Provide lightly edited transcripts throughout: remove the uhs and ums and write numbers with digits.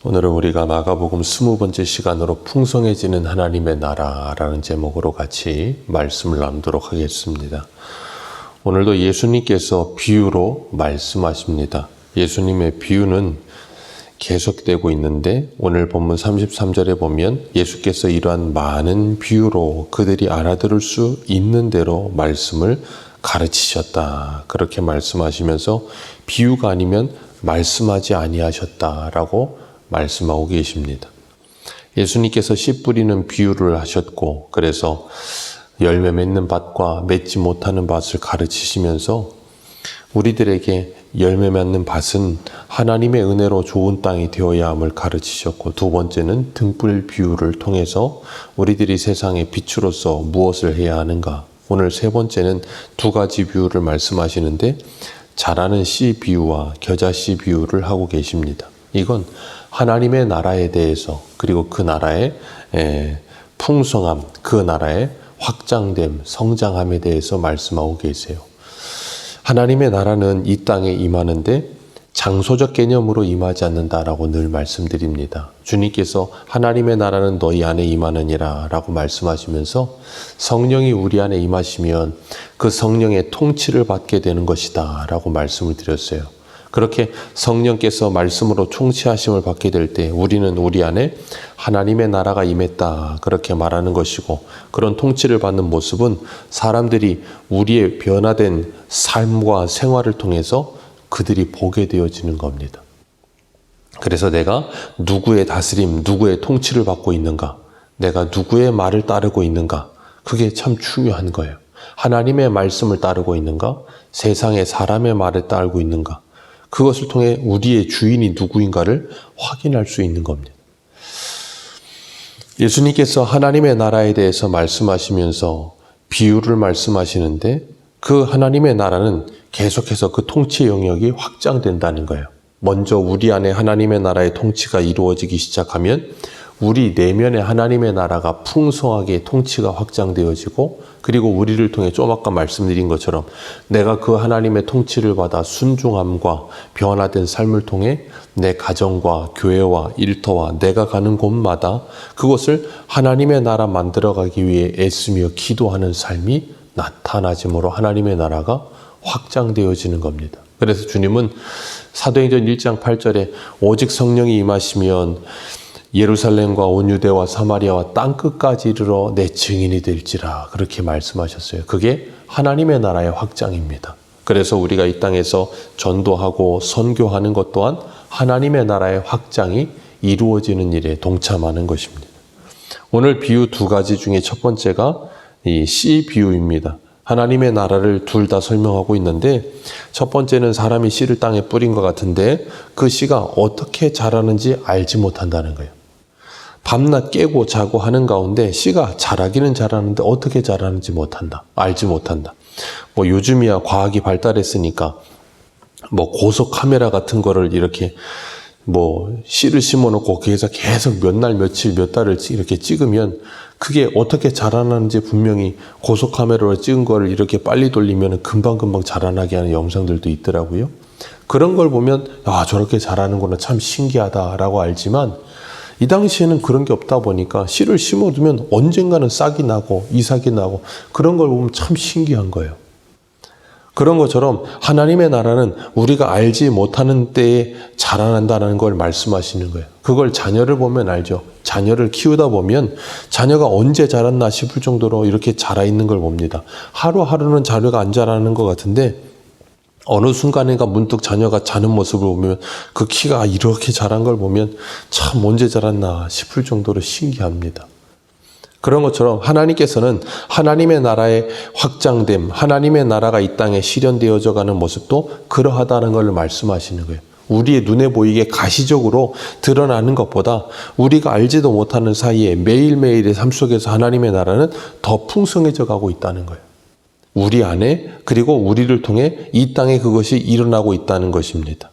오늘은 우리가 마가복음 20번째 시간으로 풍성해지는 하나님의 나라라는 제목으로 같이 말씀을 나누도록 하겠습니다. 오늘도 예수님께서 비유로 말씀하십니다. 예수님의 비유는 계속되고 있는데 오늘 본문 33절에 보면 예수께서 이러한 많은 비유로 그들이 알아들을 수 있는 대로 말씀을 가르치셨다. 그렇게 말씀하시면서 비유가 아니면 말씀하지 아니하셨다라고 말씀하고 계십니다. 예수님께서 씨 뿌리는 비유를 하셨고 그래서 열매 맺는 밭과 맺지 못하는 밭을 가르치시면서 우리들에게 열매 맺는 밭은 하나님의 은혜로 좋은 땅이 되어야 함을 가르치셨고 두 번째는 등불 비유를 통해서 우리들이 세상의 빛으로서 무엇을 해야 하는가. 오늘 세 번째는 두 가지 비유를 말씀하시는데 자라는 씨 비유와 겨자씨 비유를 하고 계십니다. 이건 하나님의 나라에 대해서 그리고 그 나라의 풍성함, 그 나라의 확장됨, 성장함에 대해서 말씀하고 계세요. 하나님의 나라는 이 땅에 임하는데 장소적 개념으로 임하지 않는다라고 늘 말씀드립니다. 주님께서 하나님의 나라는 너희 안에 임하느니라 라고 말씀하시면서 성령이 우리 안에 임하시면 그 성령의 통치를 받게 되는 것이다 라고 말씀을 드렸어요. 그렇게 성령께서 말씀으로 통치하심을 받게 될 때 우리는 우리 안에 하나님의 나라가 임했다 그렇게 말하는 것이고 그런 통치를 받는 모습은 사람들이 우리의 변화된 삶과 생활을 통해서 그들이 보게 되어지는 겁니다. 그래서 내가 누구의 다스림, 누구의 통치를 받고 있는가, 내가 누구의 말을 따르고 있는가, 그게 참 중요한 거예요. 하나님의 말씀을 따르고 있는가, 세상의 사람의 말을 따르고 있는가, 그것을 통해 우리의 주인이 누구인가를 확인할 수 있는 겁니다. 예수님께서 하나님의 나라에 대해서 말씀하시면서 비유를 말씀하시는데 그 하나님의 나라는 계속해서 그 통치 영역이 확장된다는 거예요. 먼저 우리 안에 하나님의 나라의 통치가 이루어지기 시작하면 우리 내면에 하나님의 나라가 풍성하게 통치가 확장되어지고 그리고 우리를 통해 좀 아까 말씀드린 것처럼 내가 그 하나님의 통치를 받아 순종함과 변화된 삶을 통해 내 가정과 교회와 일터와 내가 가는 곳마다 그것을 하나님의 나라 만들어가기 위해 애쓰며 기도하는 삶이 나타나짐으로 하나님의 나라가 확장되어지는 겁니다. 그래서 주님은 사도행전 1장 8절에 오직 성령이 임하시면 예루살렘과 온 유대와 사마리아와 땅끝까지 이르러 내 증인이 될지라 그렇게 말씀하셨어요. 그게 하나님의 나라의 확장입니다. 그래서 우리가 이 땅에서 전도하고 선교하는 것 또한 하나님의 나라의 확장이 이루어지는 일에 동참하는 것입니다. 오늘 비유 두 가지 중에 첫 번째가 이 씨 비유입니다. 하나님의 나라를 둘 다 설명하고 있는데 첫 번째는 사람이 씨를 땅에 뿌린 것 같은데 그 씨가 어떻게 자라는지 알지 못한다는 거예요. 밤낮 깨고 자고 하는 가운데 씨가 자라기는 자라는데 어떻게 자라는지 알지 못한다. 요즘이야 과학이 발달했으니까 고속 카메라 같은 거를 이렇게 씨를 심어놓고 거기에서 계속 몇 날, 며칠, 몇 달을 이렇게 찍으면 그게 어떻게 자라나는지 분명히 고속 카메라로 찍은 거를 이렇게 빨리 돌리면 금방금방 자라나게 하는 영상들도 있더라고요. 그런 걸 보면 저렇게 자라는구나 참 신기하다라고 알지만 이 당시에는 그런 게 없다 보니까 씨를 심어두면 언젠가는 싹이 나고 이삭이 나고 그런 걸 보면 참 신기한 거예요. 그런 것처럼 하나님의 나라는 우리가 알지 못하는 때에 자라난다는 걸 말씀하시는 거예요. 그걸 자녀를 보면 알죠. 자녀를 키우다 보면 자녀가 언제 자랐나 싶을 정도로 이렇게 자라 있는 걸 봅니다. 하루하루는 자녀가 안 자라는 것 같은데 어느 순간인가 문득 자녀가 자는 모습을 보면 그 키가 이렇게 자란 걸 보면 참 언제 자랐나 싶을 정도로 신기합니다. 그런 것처럼 하나님께서는 하나님의 나라의 확장됨, 하나님의 나라가 이 땅에 실현되어져 가는 모습도 그러하다는 걸 말씀하시는 거예요. 우리의 눈에 보이게 가시적으로 드러나는 것보다 우리가 알지도 못하는 사이에 매일매일의 삶 속에서 하나님의 나라는 더 풍성해져 가고 있다는 거예요. 우리 안에 그리고 우리를 통해 이 땅에 그것이 일어나고 있다는 것입니다.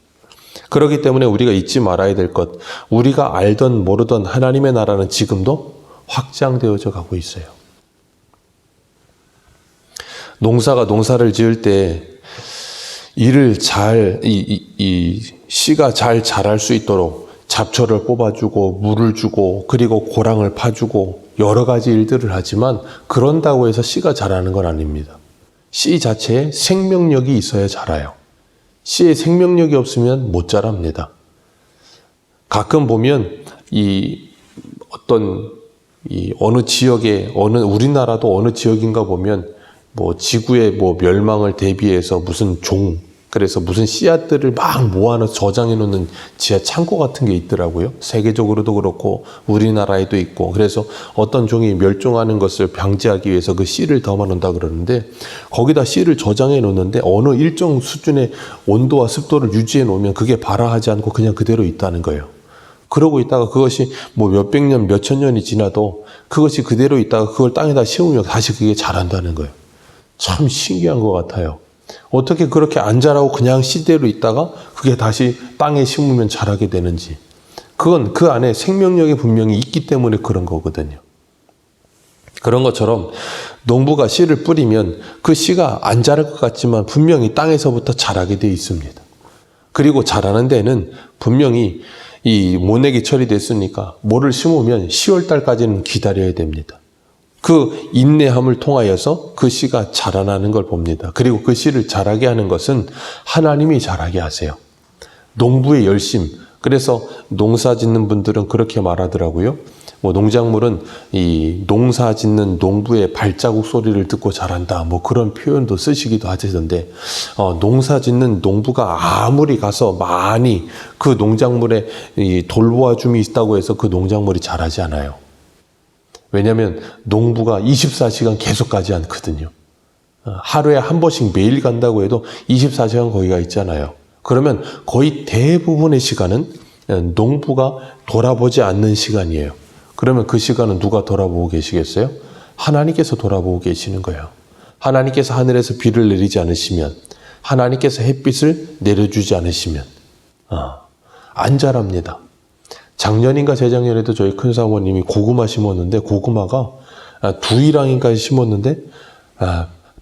그렇기 때문에 우리가 잊지 말아야 될 것, 우리가 알던 모르던 하나님의 나라는 지금도 확장되어져 가고 있어요. 농사를 지을 때 씨가 잘 자랄 수 있도록 잡초를 뽑아주고 물을 주고 그리고 고랑을 파주고 여러 가지 일들을 하지만 그런다고 해서 씨가 자라는 건 아닙니다. 씨 자체에 생명력이 있어야 자라요. 씨에 생명력이 없으면 못 자랍니다. 가끔 보면 어느 지역에 우리나라도 어느 지역인가 보면 뭐 지구의 뭐 멸망을 대비해서 그래서 무슨 씨앗들을 막 모아놓은 저장해 놓는 지하 창고 같은 게 있더라고요. 세계적으로도 그렇고 우리나라에도 있고. 그래서 어떤 종이 멸종하는 것을 방지하기 위해서 그 씨를 담아 놓는다 그러는데 거기다 씨를 저장해 놓는데 어느 일정 수준의 온도와 습도를 유지해 놓으면 그게 발화하지 않고 그냥 그대로 있다는 거예요. 그러고 있다가 그것이 뭐 몇백 년, 몇천 년이 지나도 그것이 그대로 있다가 그걸 땅에다 심으면 다시 그게 자란다는 거예요. 참 신기한 것 같아요. 어떻게 그렇게 안 자라고 그냥 씨대로 있다가 그게 다시 땅에 심으면 자라게 되는지. 그건 그 안에 생명력이 분명히 있기 때문에 그런 거거든요. 그런 것처럼 농부가 씨를 뿌리면 그 씨가 안 자랄 것 같지만 분명히 땅에서부터 자라게 돼 있습니다. 그리고 자라는 데는 분명히 이 모내기 철이 됐으니까 뭐를 심으면 10월 달까지는 기다려야 됩니다. 그 인내함을 통하여서 그 씨가 자라나는 걸 봅니다. 그리고 그 씨를 자라게 하는 것은 하나님이 자라게 하세요. 농부의 열심. 그래서 농사 짓는 분들은 그렇게 말하더라고요. 뭐 농작물은 이 농사 짓는 농부의 발자국 소리를 듣고 자란다. 뭐 그런 표현도 쓰시기도 하시던데, 농사 짓는 농부가 아무리 가서 많이 그 농작물에 이 돌보아줌이 있다고 해서 그 농작물이 자라지 않아요. 왜냐하면 농부가 24시간 계속 가지 않거든요. 하루에 한 번씩 매일 간다고 해도 24시간 거기가 있잖아요. 그러면 거의 대부분의 시간은 농부가 돌아보지 않는 시간이에요. 그러면 그 시간은 누가 돌아보고 계시겠어요? 하나님께서 돌아보고 계시는 거예요. 하나님께서 하늘에서 비를 내리지 않으시면, 하나님께서 햇빛을 내려주지 않으시면 안 자랍니다. 작년인가 재작년에도 저희 큰 사모님이 고구마 심었는데 고구마가 2일항인가 심었는데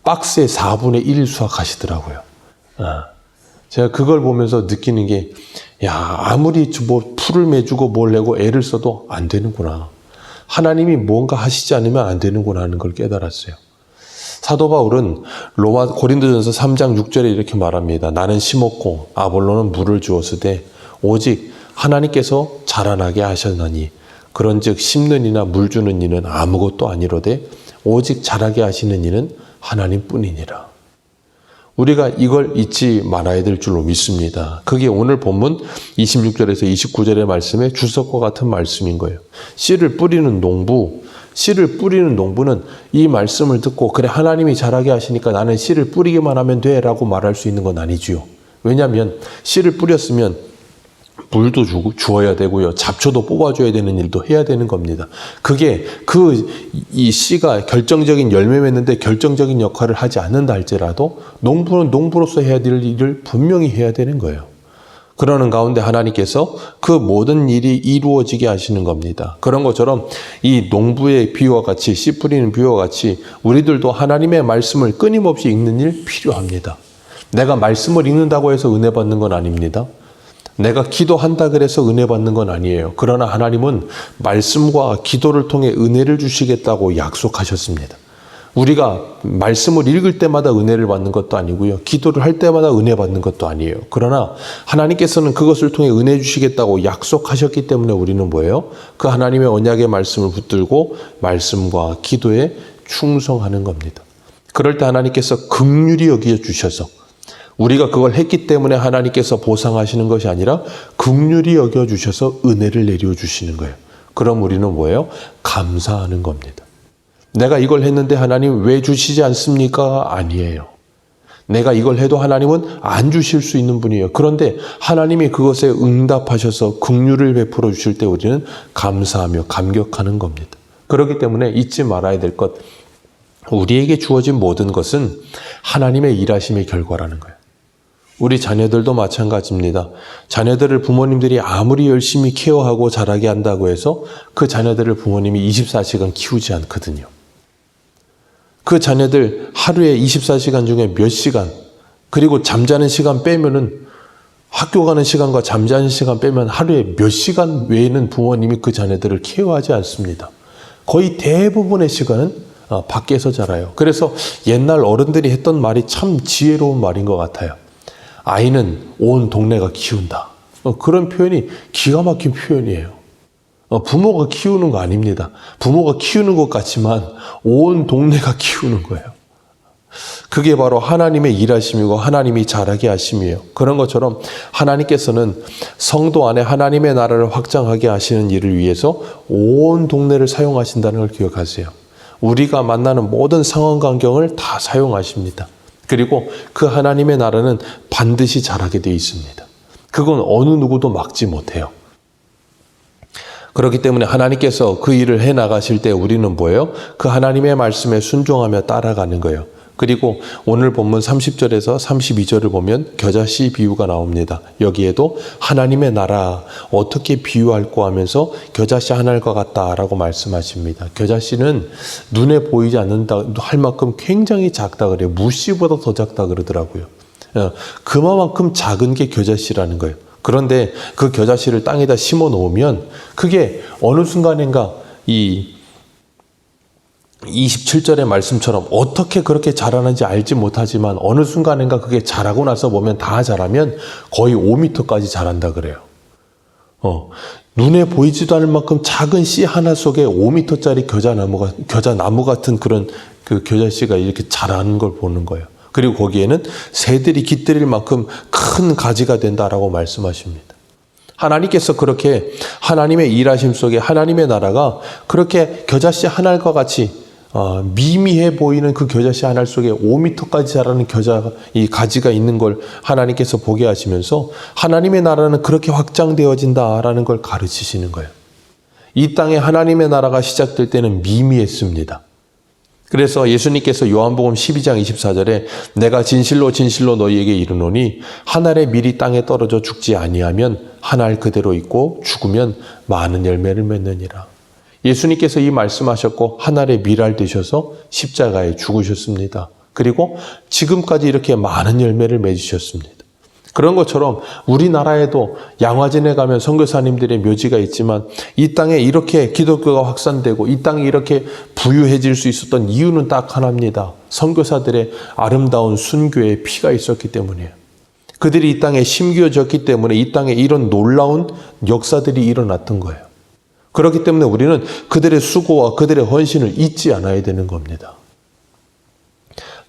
박스의 4분의 1 수확하시더라고요. 제가 그걸 보면서 느끼는 게 아무리 뭐 풀을 매주고 뭘 내고 애를 써도 안 되는구나. 하나님이 뭔가 하시지 않으면 안 되는구나 하는 걸 깨달았어요. 사도 바울은 고린도전서 3장 6절에 이렇게 말합니다. 나는 심었고 아볼로는 물을 주었으되 오직 하나님께서 자라나게 하셨나니 그런즉 심는 이나 물 주는 이는 아무것도 아니로되 오직 자라게 하시는 이는 하나님뿐이니라. 우리가 이걸 잊지 말아야 될 줄로 믿습니다. 그게 오늘 본문 26절에서 29절의 말씀의 주석과 같은 말씀인 거예요. 씨를 뿌리는 농부는 이 말씀을 듣고 그래 하나님이 자라게 하시니까 나는 씨를 뿌리기만 하면 돼 라고 말할 수 있는 건 아니지요. 왜냐하면 씨를 뿌렸으면 물도 주어야 되고요. 잡초도 뽑아줘야 되는 일도 해야 되는 겁니다. 그게 이 씨가 결정적인 열매 맺는데 결정적인 역할을 하지 않는다 할지라도 농부는 농부로서 해야 될 일을 분명히 해야 되는 거예요. 그러는 가운데 하나님께서 그 모든 일이 이루어지게 하시는 겁니다. 그런 것처럼 이 농부의 비유와 같이 씨 뿌리는 비유와 같이 우리들도 하나님의 말씀을 끊임없이 읽는 일 필요합니다. 내가 말씀을 읽는다고 해서 은혜 받는 건 아닙니다. 내가 기도한다 그래서 은혜 받는 건 아니에요. 그러나 하나님은 말씀과 기도를 통해 은혜를 주시겠다고 약속하셨습니다. 우리가 말씀을 읽을 때마다 은혜를 받는 것도 아니고요. 기도를 할 때마다 은혜 받는 것도 아니에요. 그러나 하나님께서는 그것을 통해 은혜 주시겠다고 약속하셨기 때문에 우리는 뭐예요? 그 하나님의 언약의 말씀을 붙들고 말씀과 기도에 충성하는 겁니다. 그럴 때 하나님께서 긍휼히 여겨 주셔서 우리가 그걸 했기 때문에 하나님께서 보상하시는 것이 아니라 긍휼히 여겨주셔서 은혜를 내려주시는 거예요. 그럼 우리는 뭐예요? 감사하는 겁니다. 내가 이걸 했는데 하나님 왜 주시지 않습니까? 아니에요. 내가 이걸 해도 하나님은 안 주실 수 있는 분이에요. 그런데 하나님이 그것에 응답하셔서 긍휼을 베풀어 주실 때 우리는 감사하며 감격하는 겁니다. 그렇기 때문에 잊지 말아야 될 것, 우리에게 주어진 모든 것은 하나님의 일하심의 결과라는 거예요. 우리 자녀들도 마찬가지입니다. 자녀들을 부모님들이 아무리 열심히 케어하고 자라게 한다고 해서 그 자녀들을 부모님이 24시간 키우지 않거든요. 그 자녀들 하루에 24시간 중에 몇 시간, 그리고 잠자는 시간 빼면은 학교 가는 시간과 잠자는 시간 빼면 하루에 몇 시간 외에는 부모님이 그 자녀들을 케어하지 않습니다. 거의 대부분의 시간은 밖에서 자라요. 그래서 옛날 어른들이 했던 말이 참 지혜로운 말인 것 같아요. 아이는 온 동네가 키운다. 그런 표현이 기가 막힌 표현이에요. 부모가 키우는 거 아닙니다. 부모가 키우는 것 같지만 온 동네가 키우는 거예요. 그게 바로 하나님의 일하심이고 하나님이 잘하게 하심이에요. 그런 것처럼 하나님께서는 성도 안에 하나님의 나라를 확장하게 하시는 일을 위해서 온 동네를 사용하신다는 걸 기억하세요. 우리가 만나는 모든 상황 환경을 다 사용하십니다. 그리고 그 하나님의 나라는 반드시 잘하게 되어 있습니다. 그건 어느 누구도 막지 못해요. 그렇기 때문에 하나님께서 그 일을 해나가실 때 우리는 뭐예요? 그 하나님의 말씀에 순종하며 따라가는 거예요. 그리고 오늘 본문 30절에서 32절을 보면 겨자씨 비유가 나옵니다. 여기에도 하나님의 나라 어떻게 비유할까 하면서 겨자씨 하나일것 같다라고 말씀하십니다. 겨자씨는 눈에 보이지 않는다 할 만큼 굉장히 작다 그래요. 무씨보다 더 작다 그러더라고요. 그만큼 작은 게 겨자씨라는 거예요. 그런데 그 겨자씨를 땅에다 심어 놓으면 그게 어느 순간인가 이 27절의 말씀처럼 어떻게 그렇게 자라는지 알지 못하지만 어느 순간인가 그게 자라고 나서 보면 다 자라면 거의 5m까지 자란다 그래요. 눈에 보이지도 않을 만큼 작은 씨 하나 속에 5m짜리 겨자나무 같은 그런 그 겨자씨가 이렇게 자라는 걸 보는 거예요. 그리고 거기에는 새들이 깃들일 만큼 큰 가지가 된다라고 말씀하십니다. 하나님께서 그렇게 하나님의 일하심 속에 하나님의 나라가 그렇게 겨자씨 하나과 같이 미미해 보이는 그 겨자씨 하나 속에 5m까지 자라는 이 가지가 있는 걸 하나님께서 보게 하시면서 하나님의 나라는 그렇게 확장되어진다라는 걸 가르치시는 거예요. 이 땅에 하나님의 나라가 시작될 때는 미미했습니다. 그래서 예수님께서 요한복음 12장 24절에 내가 진실로 진실로 너희에게 이르노니 한 알의 밀이 땅에 떨어져 죽지 아니하면 한 알 그대로 있고 죽으면 많은 열매를 맺느니라. 예수님께서 이 말씀하셨고 한 알의 밀알 되셔서 십자가에 죽으셨습니다. 그리고 지금까지 이렇게 많은 열매를 맺으셨습니다. 그런 것처럼 우리나라에도 양화진에 가면 선교사님들의 묘지가 있지만 이 땅에 이렇게 기독교가 확산되고 이 땅이 이렇게 부유해질 수 있었던 이유는 딱 하나입니다. 선교사들의 아름다운 순교의 피가 있었기 때문이에요. 그들이 이 땅에 심겨졌기 때문에 이 땅에 이런 놀라운 역사들이 일어났던 거예요. 그렇기 때문에 우리는 그들의 수고와 그들의 헌신을 잊지 않아야 되는 겁니다.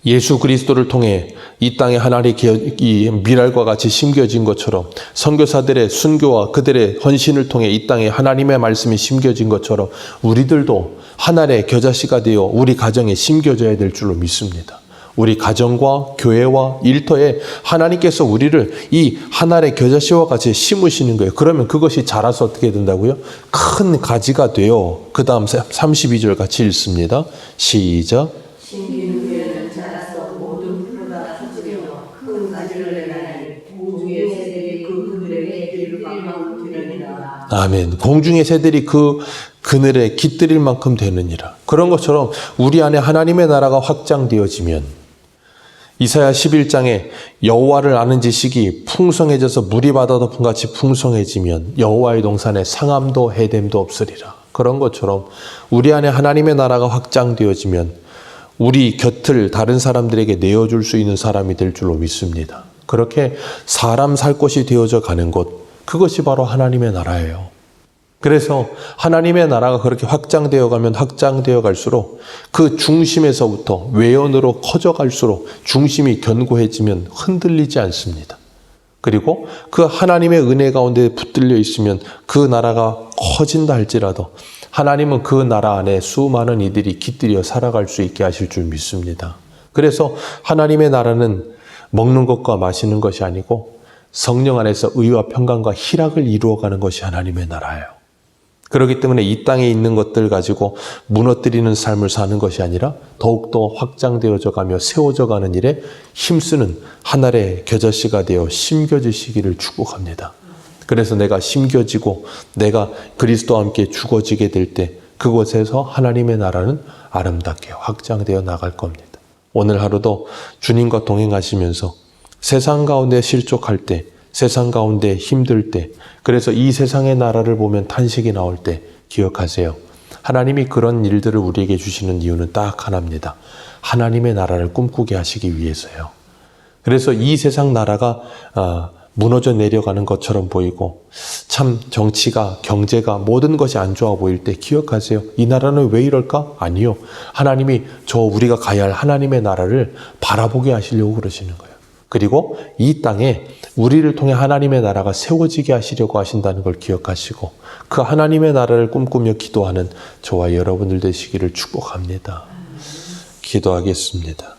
예수 그리스도를 통해 이 땅에 하나님의 이 밀알과 같이 심겨진 것처럼 선교사들의 순교와 그들의 헌신을 통해 이 땅에 하나님의 말씀이 심겨진 것처럼 우리들도 하나의 겨자씨가 되어 우리 가정에 심겨져야 될 줄로 믿습니다. 우리 가정과 교회와 일터에 하나님께서 우리를 이 하나의 겨자씨와 같이 심으시는 거예요. 그러면 그것이 자라서 어떻게 된다고요? 큰 가지가 되어 그 다음 32절 같이 읽습니다. 시작. 심기는 후에는 자라서 모든 풀과 수지며 큰 가지를 내나니 공중의 새들이 그 그늘에 깃들일 만큼 되느니라. 아멘. 공중의 새들이 그 그늘에 깃들일 만큼 되느니라. 그런 것처럼 우리 안에 하나님의 나라가 확장되어지면 이사야 11장에 여호와를 아는 지식이 풍성해져서 물이 바다 덮음같이 풍성해지면 여호와의 동산에 상함도 해됨도 없으리라. 그런 것처럼 우리 안에 하나님의 나라가 확장되어지면 우리 곁을 다른 사람들에게 내어줄 수 있는 사람이 될 줄로 믿습니다. 그렇게 사람 살 곳이 되어져 가는 곳, 그것이 바로 하나님의 나라예요. 그래서 하나님의 나라가 그렇게 확장되어 가면 확장되어 갈수록 그 중심에서부터 외연으로 커져 갈수록 중심이 견고해지면 흔들리지 않습니다. 그리고 그 하나님의 은혜 가운데 붙들려 있으면 그 나라가 커진다 할지라도 하나님은 그 나라 안에 수많은 이들이 깃들여 살아갈 수 있게 하실 줄 믿습니다. 그래서 하나님의 나라는 먹는 것과 마시는 것이 아니고 성령 안에서 의와 평강과 희락을 이루어가는 것이 하나님의 나라예요. 그렇기 때문에 이 땅에 있는 것들 가지고 무너뜨리는 삶을 사는 것이 아니라 더욱더 확장되어져 가며 세워져 가는 일에 힘쓰는 하나의 겨자씨가 되어 심겨지시기를 축복합니다. 그래서 내가 심겨지고 내가 그리스도와 함께 죽어지게 될 때 그곳에서 하나님의 나라는 아름답게 확장되어 나갈 겁니다. 오늘 하루도 주님과 동행하시면서 세상 가운데 실족할 때 세상 가운데 힘들 때, 그래서 이 세상의 나라를 보면 탄식이 나올 때 기억하세요. 하나님이 그런 일들을 우리에게 주시는 이유는 딱 하나입니다. 하나님의 나라를 꿈꾸게 하시기 위해서요. 그래서 이 세상 나라가 무너져 내려가는 것처럼 보이고 참 정치가 경제가 모든 것이 안 좋아 보일 때 기억하세요. 이 나라는 왜 이럴까? 아니요. 하나님이 우리가 가야 할 하나님의 나라를 바라보게 하시려고 그러시는 거예요. 그리고 이 땅에 우리를 통해 하나님의 나라가 세워지게 하시려고 하신다는 걸 기억하시고 그 하나님의 나라를 꿈꾸며 기도하는 저와 여러분들 되시기를 축복합니다. 기도하겠습니다.